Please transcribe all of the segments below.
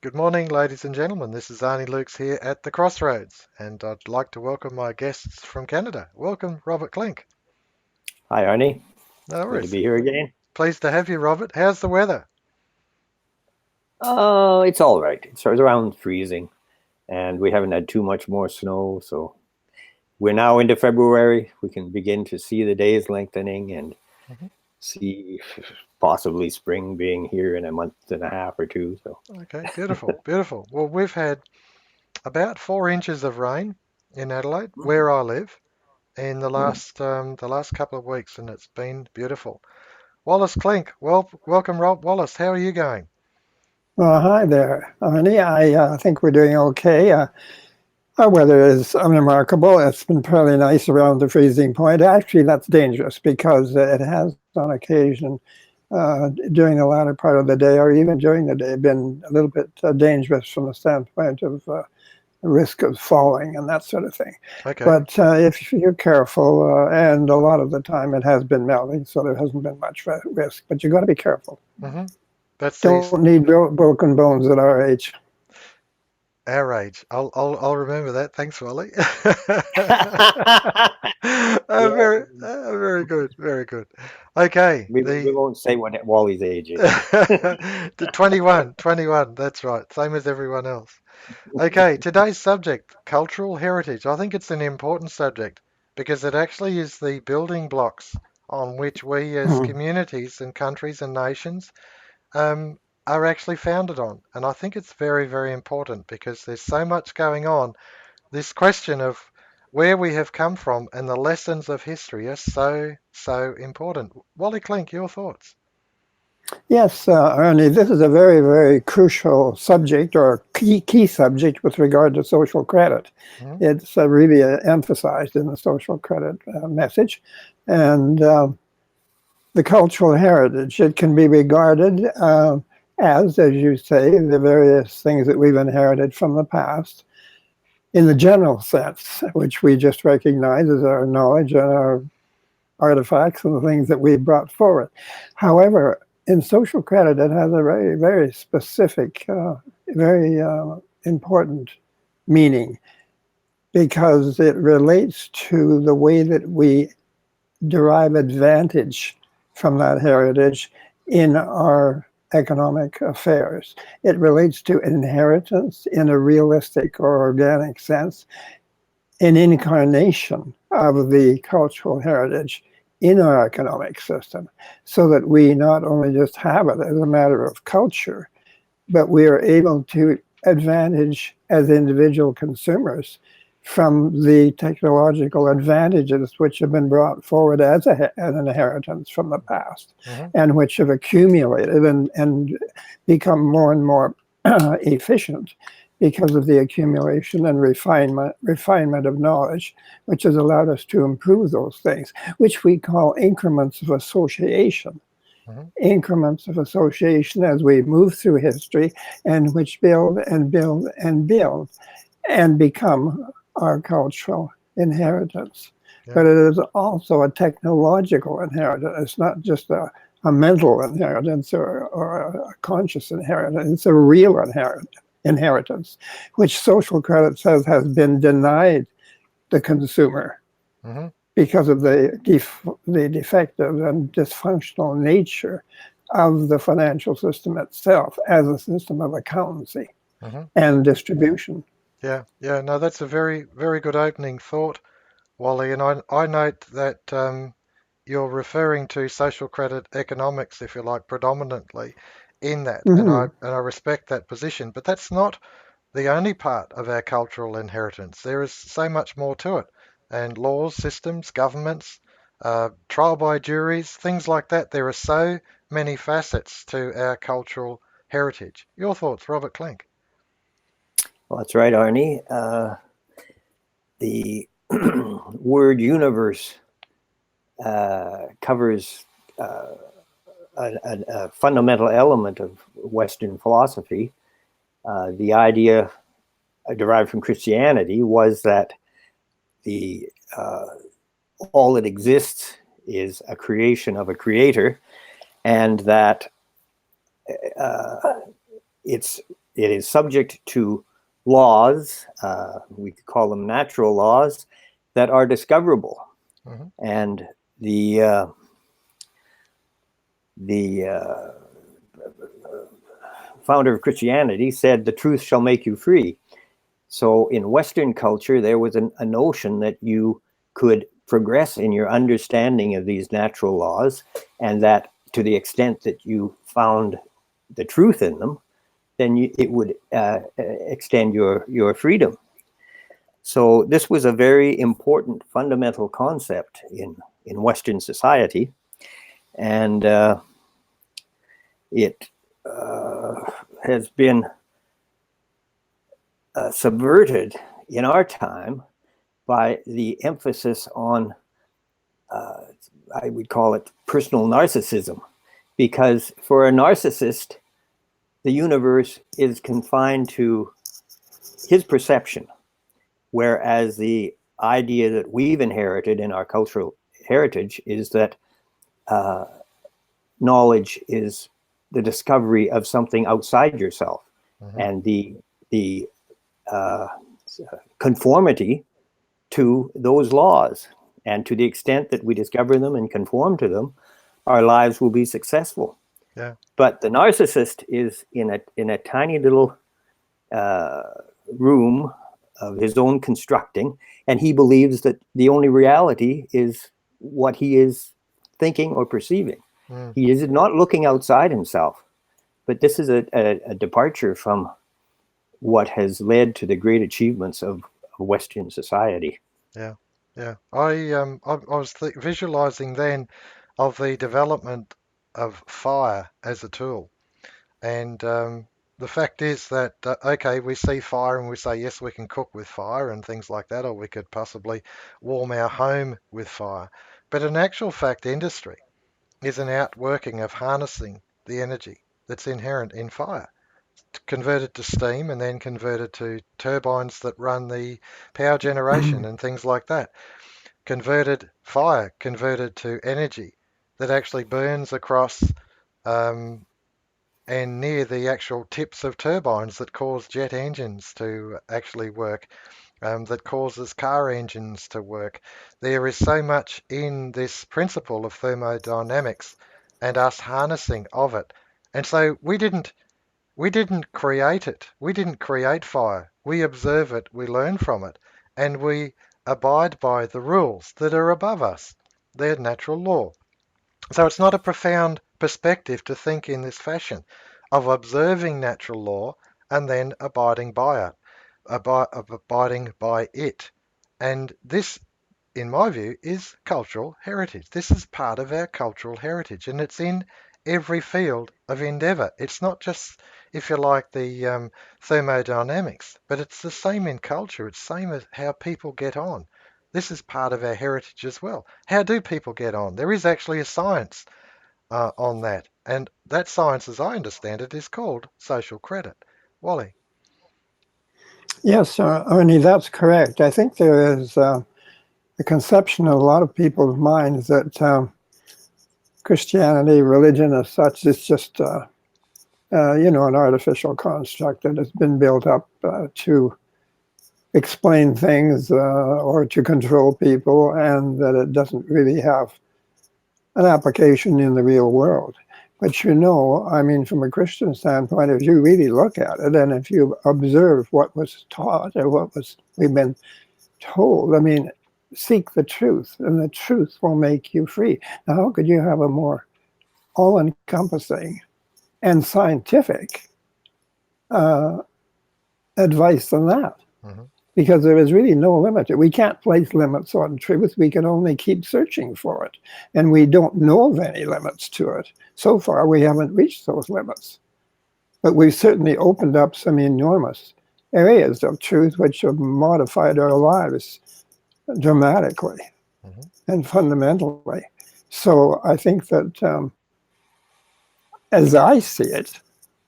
Good morning, ladies and gentlemen. This is Arnie Luks here at the Crossroads, and I'd like to welcome my guests from Canada. Welcome, Robert Klinck. Hi, Arnie. No Good to worries. be here again. Pleased to have you, Robert. How's the weather? It's all right. It's around freezing, and we haven't had too much more snow, so we're now into February. We can begin to see the days lengthening and Mhm. see possibly spring being here in a month and a half or two. So, Okay, beautiful, beautiful. Well, we've had about 4 inches of rain in Adelaide, where I live, in the last couple of weeks, and it's been beautiful. Wallace Clink, welcome, Rob Wallace. How are you going? Well, hi there, Arnie. I think we're doing okay. Our weather is unremarkable. It's been fairly nice around the freezing point. Actually, that's dangerous because it has on occasion during the latter part of the day or even during the day been a little bit dangerous from the standpoint of risk of falling and that sort of thing. Okay. But if you're careful, and a lot of the time it has been melting, so there hasn't been much risk, but you've got to be careful. hmm That's the Don't need broken bones at our age. Our age. I'll remember that. Thanks, Wally. yeah, Very good, very good. Okay, we the won't say what Wally's age is. the 21. That's right, same as everyone else. Okay, today's subject, cultural heritage. I think it's an important subject because it actually is the building blocks on which we as Mhm. communities and countries and nations um, are actually founded on. And I think it's very, very important because there's so much going on. This question of where we have come from and the lessons of history are so, so important. Wally Clink, your thoughts? Yes, Ernie, this is a very, very crucial subject or key subject with regard to social credit. Mhm. It's really emphasized in the social credit message. And the cultural heritage, it can be regarded as you say, the various things that we've inherited from the past in the general sense, which we just recognize as our knowledge and our artifacts and the things that we brought forward. However, in social credit, it has a very, very specific, very important meaning because it relates to the way that we derive advantage from that heritage in our economic affairs. It relates to inheritance in a realistic or organic sense, an incarnation of the cultural heritage in our economic system so that we not only just have it as a matter of culture, but we are able to advantage as individual consumers from the technological advantages which have been brought forward as an inheritance from the past hmm and which have accumulated and become more and more efficient because of the accumulation and refinement of knowledge, which has allowed us to improve those things, which we call increments of association. hmm Increments of association as we move through history and which build and build and build and become our cultural inheritance. Yeah. But it is also a technological inheritance. It's not just a mental inheritance or a conscious inheritance. It's a real inheritance, which social credit says has been denied the consumer hmm because of the defective and dysfunctional nature of the financial system itself as a system of accountancy hmm and distribution. Yeah. Yeah. No, that's a very, very good opening thought, Wally. And I note that you're referring to social credit economics, if you like, predominantly in that, and I Mm-hmm. and I respect that position. But that's not the only part of our cultural inheritance. There is so much more to it, and laws, systems, governments, trial by juries, things like that. There are so many facets to our cultural heritage. Your thoughts, Robert Clink? Well, that's right, Arnie. The word universe covers uh, a fundamental element of Western philosophy. The idea derived from Christianity was that the all that exists is a creation of a creator, and that uh, it's it is subject to laws, we could call them natural laws, that are discoverable. Mm-hmm. And the founder of Christianity said, "The truth shall make you free." So in Western culture, there was a notion that you could progress in your understanding of these natural laws, and that to the extent that you found the truth in them, then it would extend your freedom. So this was a very important fundamental concept in Western society, and it has been subverted in our time by the emphasis on, I would call it personal narcissism, because for a narcissist, the universe is confined to his perception, whereas the idea that we've inherited in our cultural heritage is that knowledge is the discovery of something outside yourself, Mm-hmm. and the conformity to those laws. And to the extent that we discover them and conform to them, our lives will be successful. Yeah. But the narcissist is in a tiny little room of his own constructing, and he believes that the only reality is what he is thinking or perceiving. Mm. He is not looking outside himself. But this is a departure from what has led to the great achievements of Western society. Yeah, yeah. I was visualizing then of the development of fire as a tool, and the fact is that okay, we see fire and we say yes, we can cook with fire and things like that, or we could possibly warm our home with fire. But in actual fact, industry is an outworking of harnessing the energy that's inherent in fire, converted to steam and then converted to turbines that run the power generation and things like that. Converted to energy that actually burns across and near the actual tips of turbines that cause jet engines to actually work, that causes car engines to work. There is so much in this principle of thermodynamics and us harnessing of it. And so we didn't create it. We didn't create fire. We observe it, we learn from it, and we abide by the rules that are above us. They're natural law. So it's not a profound perspective to think in this fashion of observing natural law and then abiding by it, abiding by it. And this, in my view, is cultural heritage. This is part of our cultural heritage, and it's in every field of endeavour. It's not just, if you like, the thermodynamics, but it's the same in culture. It's the same as how people get on. This is part of our heritage as well. How do people get on? There is actually a science on that, and that science, as I understand it, is called social credit. Wally. Yes, Ernie, that's correct. I think there is a conception in a lot of people's minds that Christianity, religion as such, is just, an artificial construct that has been built up to explain things or to control people, and that it doesn't really have an application in the real world. But I mean, from a Christian standpoint, if you really look at it, and if you observe what was taught or we've been told, I mean, seek the truth, and the truth will make you free. Now, how could you have a more all-encompassing and scientific advice than that? Mm-hmm. Because there is really no limit. We can't place limits on truth. We can only keep searching for it. And we don't know of any limits to it. So far, we haven't reached those limits. But we've certainly opened up some enormous areas of truth which have modified our lives dramatically Mm-hmm. and fundamentally. So I think that as I see it,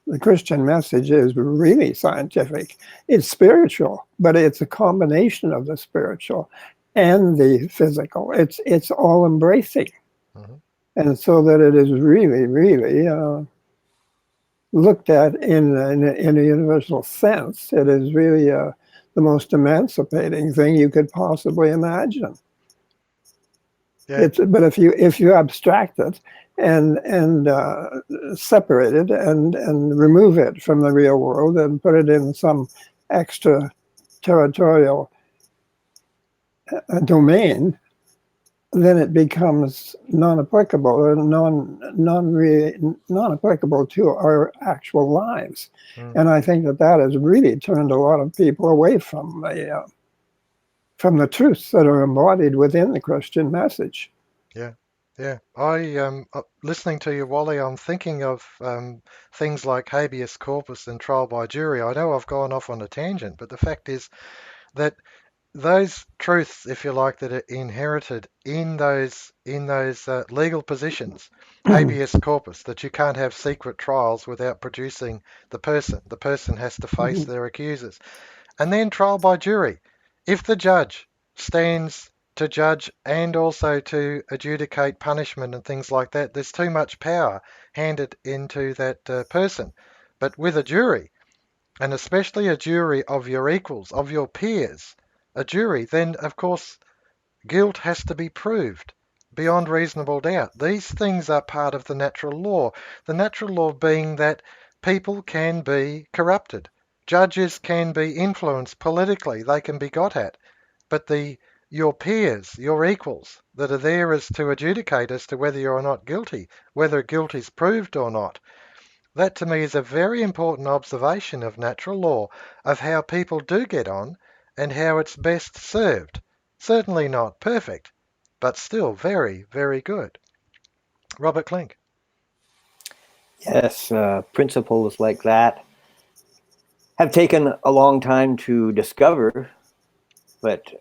the Christian message is really scientific. It's spiritual, but it's a combination of the spiritual and the physical. It's all embracing. Mm-hmm. And so that it is really, really looked at in a universal sense, it is really the most emancipating thing you could possibly imagine. Yeah. But if you abstract it and separate it and remove it from the real world and put it in some extraterritorial domain, then it becomes non-applicable or non-applicable to our actual lives. And I think that has really turned a lot of people away from the truths that are embodied within the Christian message. Yeah. Yeah. Listening to you, Wally, I'm thinking of things like habeas corpus and trial by jury. I know I've gone off on a tangent, but the fact is that those truths, if you like, that are inherited in those legal positions, habeas corpus, that you can't have secret trials without producing the person. The person has to face their accusers. And then trial by jury. If the judge stands to judge and also to adjudicate punishment and things like that, there's too much power handed into that person. But with a jury, and especially a jury of your equals, of your peers, a jury, then of course guilt has to be proved beyond reasonable doubt. These things are part of the natural law. The natural law being that people can be corrupted. Judges can be influenced politically. They can be got at. But your peers, your equals that are there as to adjudicate as to whether you're not guilty, whether guilt is proved or not, that to me is a very important observation of natural law, of how people do get on and how it's best served. Certainly not perfect, but still very, very good. Robert Klinck. Yes, principles like that have taken a long time to discover, but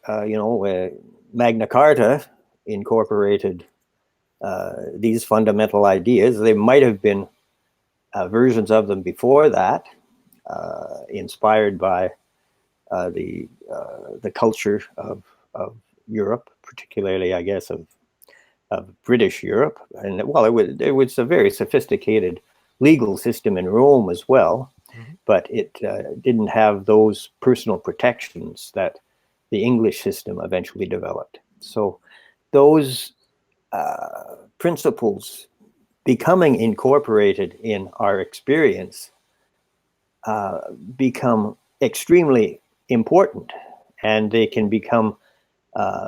Magna Carta incorporated these fundamental ideas. There might have been versions of them before that, inspired by the culture of Europe, particularly, I guess, of British Europe. And well, it was a very sophisticated legal system in Rome as well, but it didn't have those personal protections that the English system eventually developed. So those principles becoming incorporated in our experience become extremely important, and they can become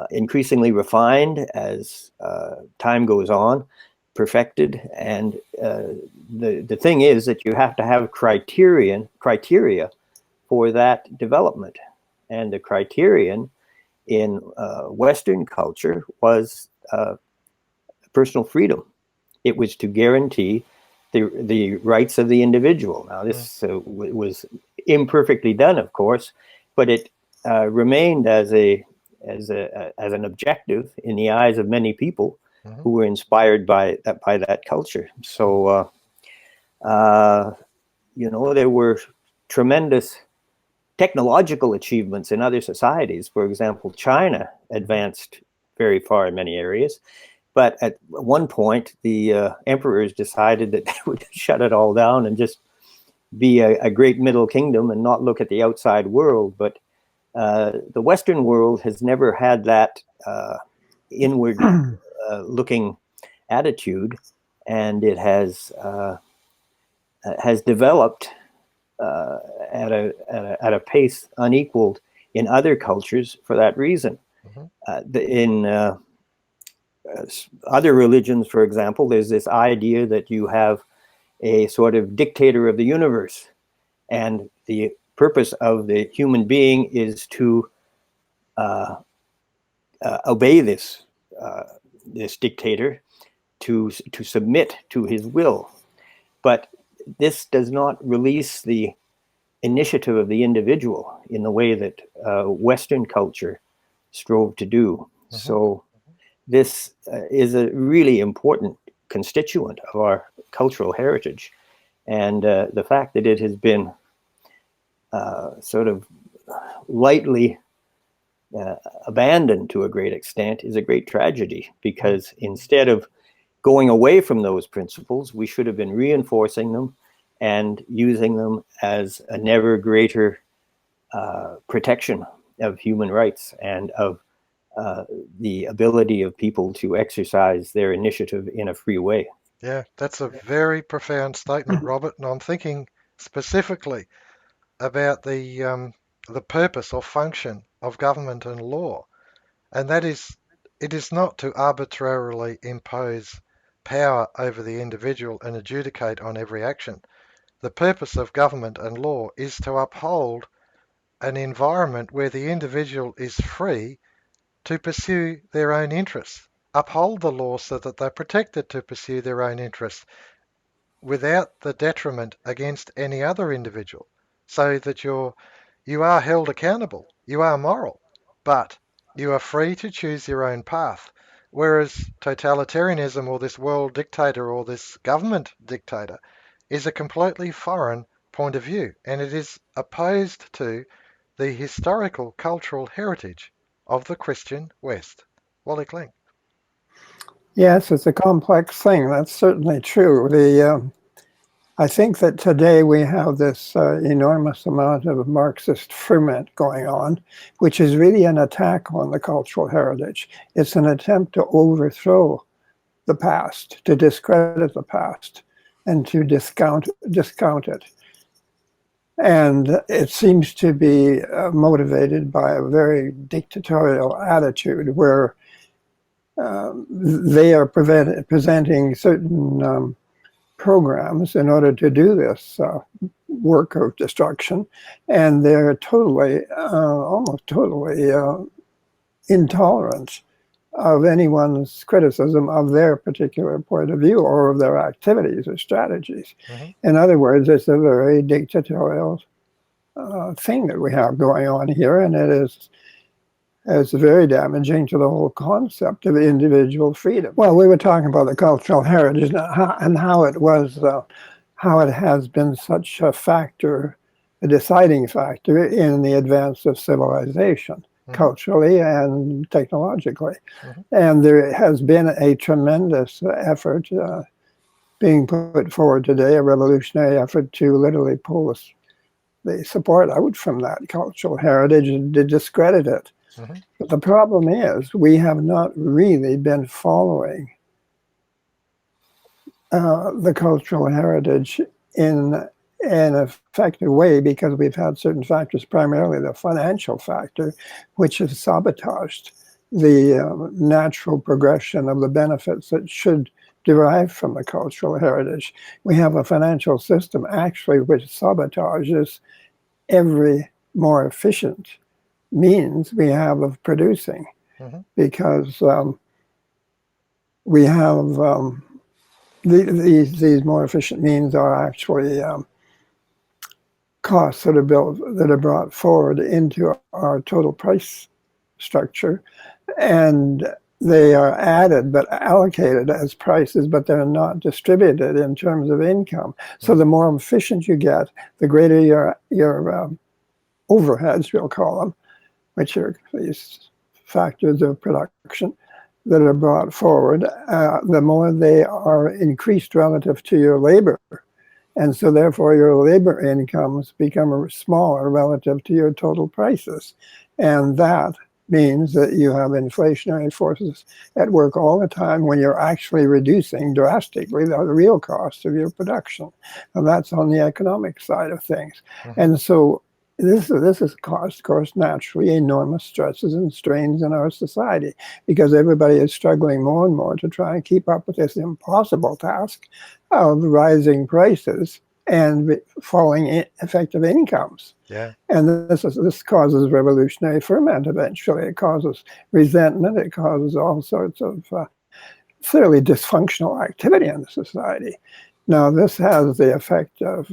increasingly refined as time goes on, perfected. And the thing is that you have to have criteria for that development. And the criterion in Western culture was personal freedom. It was to guarantee the rights of the individual. Now, this was imperfectly done, of course, but it remained as an objective in the eyes of many people who were inspired by that culture. So, there were tremendous technological achievements in other societies. For example, China advanced very far in many areas. But at one point, the emperors decided that they would shut it all down and just be a great middle kingdom and not look at the outside world. But the Western world has never had that inward looking attitude, and it has developed at a pace unequaled in other cultures for that reason. In other religions, for example, there's this idea that you have a sort of dictator of the universe, and the purpose of the human being is to obey this dictator, to submit to his will. But this does not release the initiative of the individual in the way that Western culture strove to do. So this is a really important constituent of our cultural heritage. And the fact that it has been sort of lightly abandoned to a great extent is a great tragedy, because instead of going away from those principles, we should have been reinforcing them and using them as a never greater protection of human rights and of the ability of people to exercise their initiative in a free way. Yeah, that's a very profound statement, Robert. And I'm thinking specifically about the purpose or function of government and law, and that is, it is not to arbitrarily impose power over the individual and adjudicate on every action. The purpose of government and law is to uphold an environment where the individual is free to pursue their own interests. Uphold the law so that they're protected to pursue their own interests without the detriment against any other individual, so that you are held accountable, you are moral, but you are free to choose your own path. Whereas totalitarianism, or this world dictator, or this government dictator, is a completely foreign point of view, and it is opposed to the historical cultural heritage of the Christian West. Wally Klinck. Yes, it's a complex thing. That's certainly true. I think that today we have this enormous amount of Marxist ferment going on, which is really an attack on the cultural heritage. It's an attempt to overthrow the past, to discredit the past, and to discount it. And it seems to be motivated by a very dictatorial attitude where they are presenting certain programs in order to do this work of destruction, and they're totally, almost totally intolerant of anyone's criticism of their particular point of view or of their activities or strategies. Mm-hmm. In other words, it's a very dictatorial thing that we have going on here, and it's very damaging to the whole concept of individual freedom. Well, we were talking about the cultural heritage and how it has been such a factor, a deciding factor in the advance of civilization, mm-hmm. culturally and technologically. Mm-hmm. And there has been a tremendous effort being put forward today, a revolutionary effort to literally pull the support out from that cultural heritage and to discredit it. Mm-hmm. But the problem is we have not really been following the cultural heritage in an effective way, because we've had certain factors, primarily the financial factor, which has sabotaged the natural progression of the benefits that should derive from the cultural heritage. We have a financial system actually which sabotages every more efficient means we have of producing, mm-hmm. because we have these more efficient means are actually costs that are brought forward into our total price structure, and they are added but allocated as prices, but they're not distributed in terms of income. Mm-hmm. So the more efficient you get, the greater your overheads, we'll call them, which are these factors of production that are brought forward, the more they are increased relative to your labor. And so therefore your labor incomes become smaller relative to your total prices. And that means that you have inflationary forces at work all the time when you're actually reducing drastically the real cost of your production. And that's on the economic side of things. Mm-hmm. And so this has caused, of course, naturally enormous stresses and strains in our society, because everybody is struggling more and more to try and keep up with this impossible task of rising prices and falling effective incomes. Yeah. And this causes revolutionary ferment eventually. It causes resentment. It causes all sorts of thoroughly dysfunctional activity in the society. Now, this has the effect of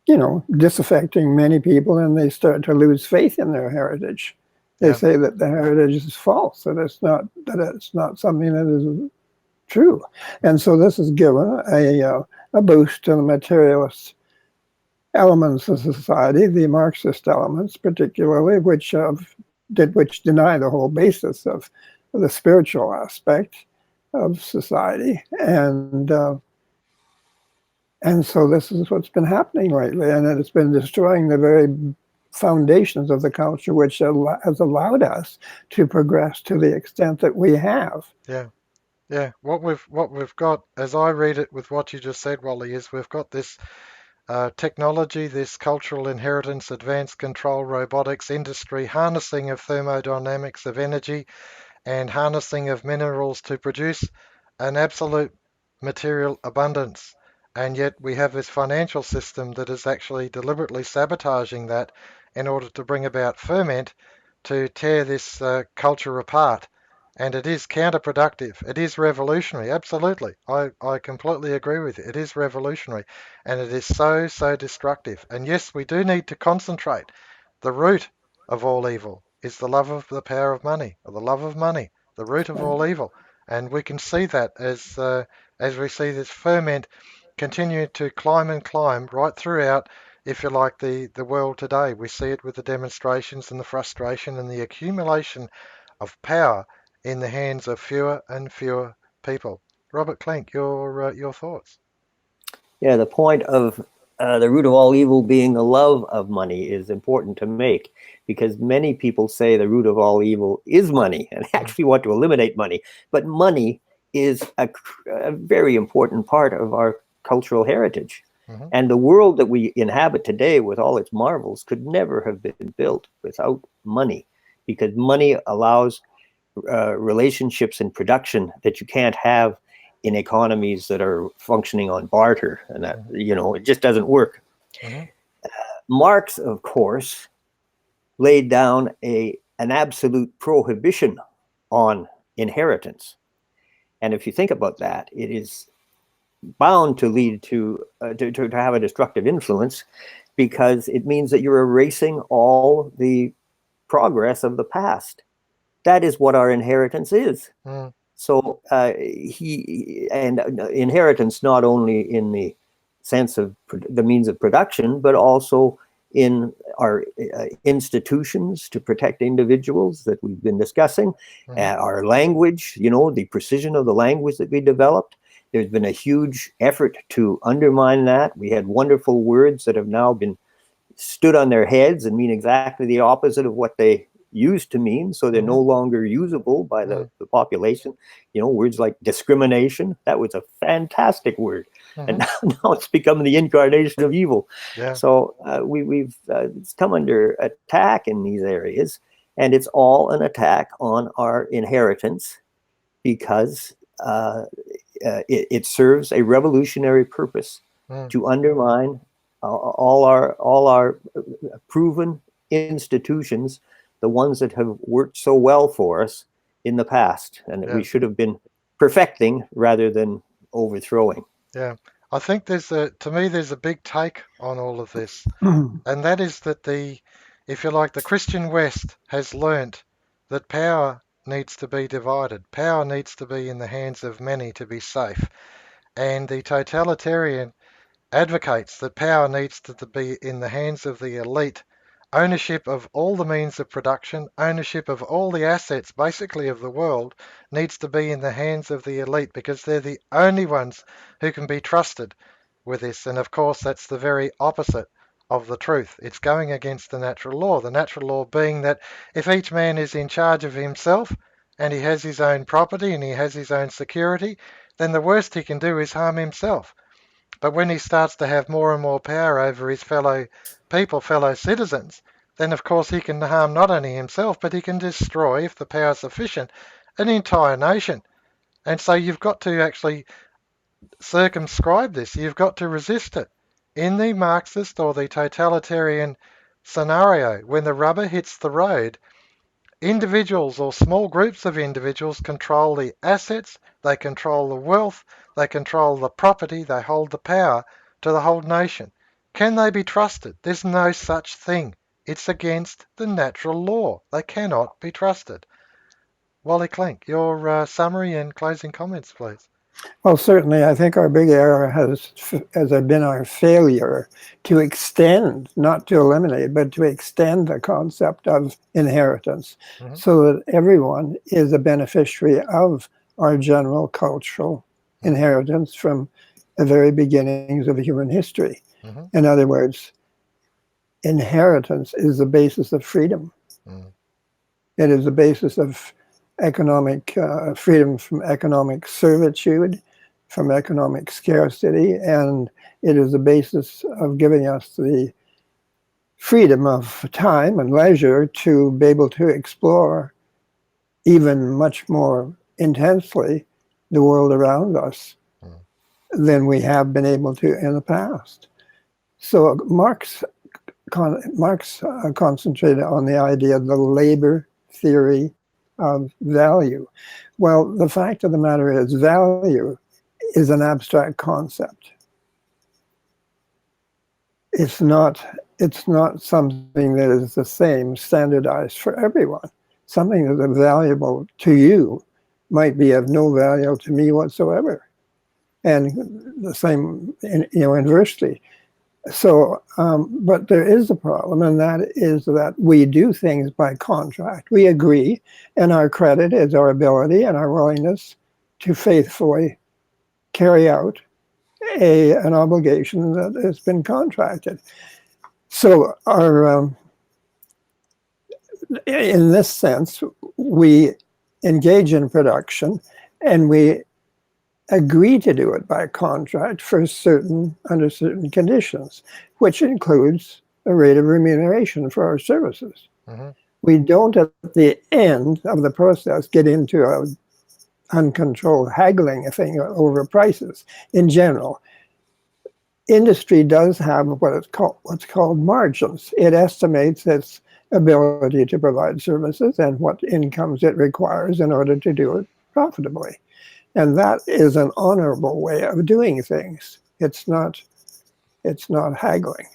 disaffecting many people, and they start to lose faith in their heritage. They say that the heritage is false, that it's not something that is true. And so this has given a boost to the materialist elements of society, the Marxist elements particularly, which deny the whole basis of the spiritual aspect of society. And And so this is what's been happening lately, and it's been destroying the very foundations of the culture, which has allowed us to progress to the extent that we have. Yeah. Yeah, what we've got, as I read it with what you just said, Wally, is we've got this technology, this cultural inheritance, advanced control, robotics, industry, harnessing of thermodynamics of energy, and harnessing of minerals to produce an absolute material abundance. And yet we have this financial system that is actually deliberately sabotaging that in order to bring about ferment to tear this culture apart. And it is counterproductive. It is revolutionary. Absolutely. I completely agree with you. It is revolutionary. And it is so, so destructive. And yes, we do need to concentrate. The root of all evil is the love of the power of money, or the love of money, the root of all evil. And we can see that as we see this ferment continue to climb and climb right throughout, if you like, the world today. We see it with the demonstrations and the frustration and the accumulation of power in the hands of fewer and fewer people. Robert Klinck, your thoughts? Yeah, the point of the root of all evil being the love of money is important to make, because many people say the root of all evil is money and actually want to eliminate money. But money is a very important part of our cultural heritage. Mm-hmm. And the world that we inhabit today with all its marvels could never have been built without money, because money allows relationships and production that you can't have in economies that are functioning on barter, and that, you know, it just doesn't work. Mm-hmm. Marx, of course, laid down an absolute prohibition on inheritance. And if you think about that, it is bound to lead to have a destructive influence, because it means that you're erasing all the progress of the past. That is what our inheritance is. Mm. So inheritance, not only in the sense of the means of production, but also in our institutions to protect individuals that we've been discussing, our language, you know, the precision of the language that we developed. There's been a huge effort to undermine that. We had wonderful words that have now been stood on their heads and mean exactly the opposite of what they used to mean, so they're no longer usable by the population. You know, words like discrimination, that was a fantastic word, and now it's become the incarnation of evil. Yeah. So we've it's come under attack in these areas, and it's all an attack on our inheritance, because it serves a revolutionary purpose to undermine all our proven institutions, the ones that have worked so well for us in the past, and that we should have been perfecting rather than overthrowing. Yeah, I think to me, there's a big take on all of this, and that is that if you like, the Christian West has learnt that power needs to be divided. Power needs to be in the hands of many to be safe, and the totalitarian advocates that power needs to be in the hands of the elite. Ownership of all the means of production, ownership of all the assets basically of the world needs to be in the hands of the elite, because they're the only ones who can be trusted with this. And of course, that's the very opposite of the truth. It's going against the natural law. The natural law being that if each man is in charge of himself and he has his own property and he has his own security, then the worst he can do is harm himself. But when he starts to have more and more power over his fellow people, fellow citizens, then of course he can harm not only himself, but he can destroy, if the power is sufficient, an entire nation. And so you've got to actually circumscribe this. You've got to resist it. In the Marxist or the totalitarian scenario, when the rubber hits the road, individuals or small groups of individuals control the assets, they control the wealth, they control the property, they hold the power to the whole nation. Can they be trusted? There's no such thing. It's against the natural law. They cannot be trusted. Wally Klinck, your summary and closing comments, please. Well, certainly, I think our big error has been our failure to extend, not to eliminate, but to extend the concept of inheritance, so that everyone is a beneficiary of our general cultural inheritance from the very beginnings of human history. Hmm. In other words, inheritance is the basis of freedom. Mm. It is the basis of economic freedom from economic servitude, from economic scarcity, and it is the basis of giving us the freedom of time and leisure to be able to explore even much more intensely the world around us Mm. than we have been able to in the past. So Marx concentrated on the idea of the labor theory of value. Well, the fact of the matter is, value is an abstract concept. It's not. It's not something that is the same, standardized for everyone. Something that is valuable to you might be of no value to me whatsoever, and the same, inversely. So, but there is a problem, and that is that we do things by contract. We agree, and our credit is our ability and our willingness to faithfully carry out an obligation that has been contracted. So, in this sense, we engage in production, and we agree to do it by contract under certain conditions, which includes a rate of remuneration for our services. Hmm. We don't, at the end of the process, get into an uncontrolled haggling thing over prices. In general, industry does have what's called margins. It estimates its ability to provide services and what incomes it requires in order to do it profitably. And that is an honorable way of doing things. It's not haggling.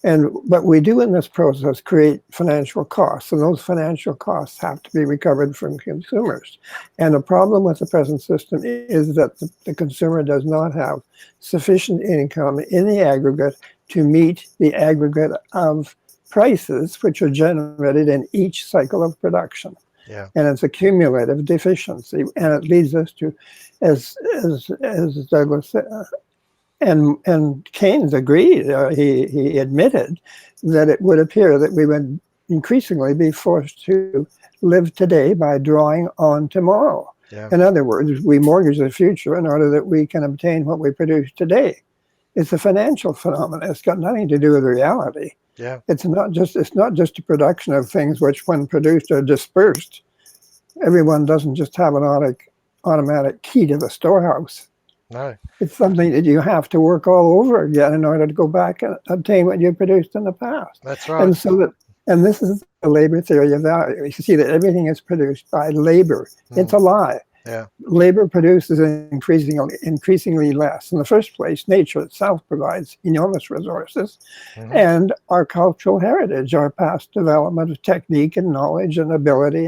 Hmm. But we do in this process create financial costs, and those financial costs have to be recovered from consumers. And the problem with the present system is that the consumer does not have sufficient income in the aggregate to meet the aggregate of prices which are generated in each cycle of production. Yeah. And it's a cumulative deficiency, and it leads us to, as Douglas said, and Keynes agreed. He admitted that it would appear that we would increasingly be forced to live today by drawing on tomorrow. Yeah. In other words, we mortgage the future in order that we can obtain what we produce today. It's a financial phenomenon. It's got nothing to do with reality. Yeah. It's not just a production of things which, when produced, are dispersed. Everyone doesn't just have an automatic key to the storehouse. No. It's something that you have to work all over again in order to go back and obtain what you produced in the past. That's right. And this is the labor theory of value. You see that everything is produced by labor. It's a lie. Yeah. Labor produces increasingly less. In the first place, nature itself provides enormous resources, and our cultural heritage, our past development of technique and knowledge and ability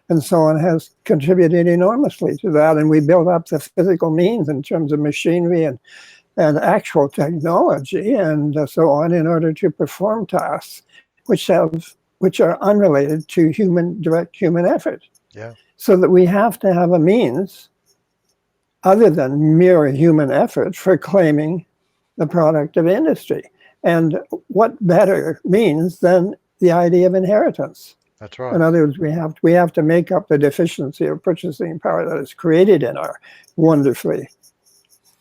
and so on has contributed enormously to that. And we build up the physical means in terms of machinery and actual technology and so on in order to perform tasks which are unrelated to direct human effort. Yeah. So that we have to have a means other than mere human effort for claiming the product of industry. And what better means than the idea of inheritance? That's right. In other words, we have to make up the deficiency of purchasing power that is created in our wonderfully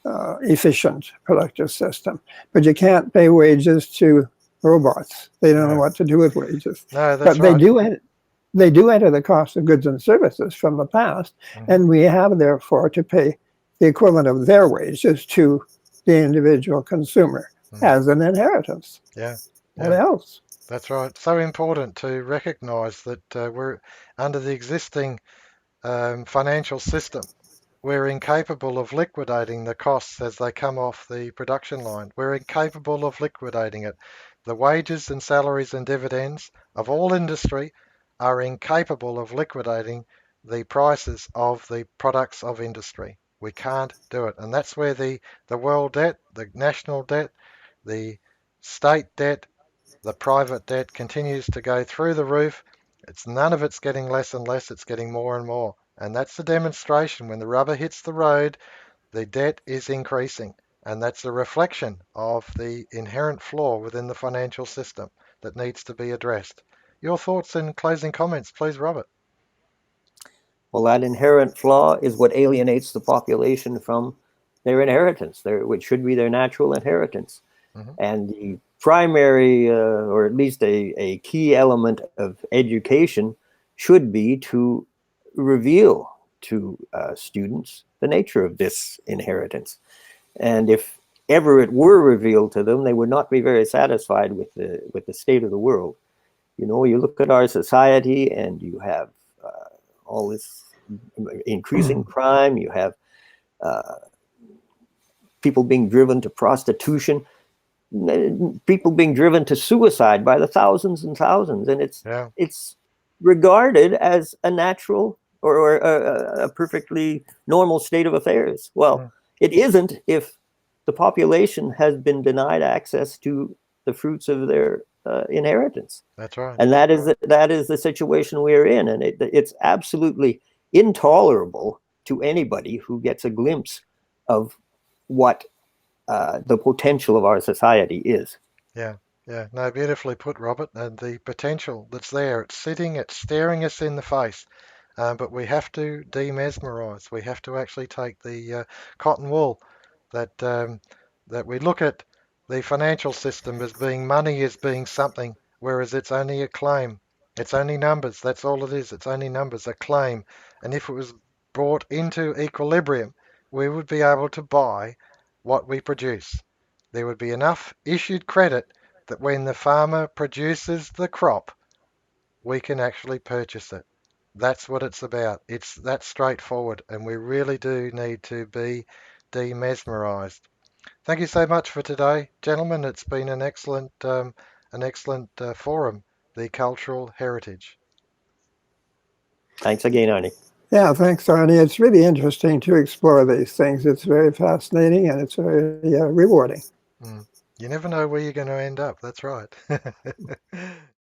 efficient productive system. But you can't pay wages to robots. They don't know what to do with wages. No, that's but right. they do enter the cost of goods and services from the past, and we have therefore to pay the equivalent of their wages to the individual consumer as an inheritance. Yeah. What else? That's right. So important to recognize that we're under the existing financial system. We're incapable of liquidating the costs as they come off the production line. We're incapable of liquidating it. The wages and salaries and dividends of all industry are incapable of liquidating the prices of the products of industry. We can't do it. And that's where the world debt, the national debt, the state debt, the private debt continues to go through the roof. None of it's getting less and less, it's getting more and more. And that's the demonstration. When the rubber hits the road, The debt is increasing, and that's a reflection of the inherent flaw within the financial system that needs to be addressed. Your thoughts and closing comments, please, Robert. Well, that inherent flaw is what alienates the population from their inheritance, which should be their natural inheritance. Mhm. And the primary, or at least a key element of education should be to reveal to students the nature of this inheritance. And if ever it were revealed to them, they would not be very satisfied with the state of the world. You know, you look at our society and you have all this increasing crime, you have people being driven to prostitution, people being driven to suicide by the thousands and thousands, and it's regarded as a natural or a perfectly normal state of affairs. Well, it isn't if the population has been denied access to the fruits of their inheritance. That's right. And that is the situation we're in, and it's absolutely intolerable to anybody who gets a glimpse of what the potential of our society is. Yeah, yeah. No, beautifully put, Robert. And the potential that's there, it's sitting, it's staring us in the face. But we have to demesmerize. We have to actually take the cotton wool that we look at the financial system as being money, as being something, whereas it's only a claim. It's only numbers. That's all it is. It's only numbers, a claim. And if it was brought into equilibrium, we would be able to buy what we produce. There would be enough issued credit that when the farmer produces the crop, we can actually purchase it. That's what it's about. It's that straightforward, and we really do need to be demesmerized. Thank you so much for today, gentlemen. It's been an excellent forum, the cultural heritage. Thanks again, Arnie. Yeah, thanks, Arnie. It's really interesting to explore these things. It's very fascinating and it's very rewarding. You never know where you're going to end up. That's right.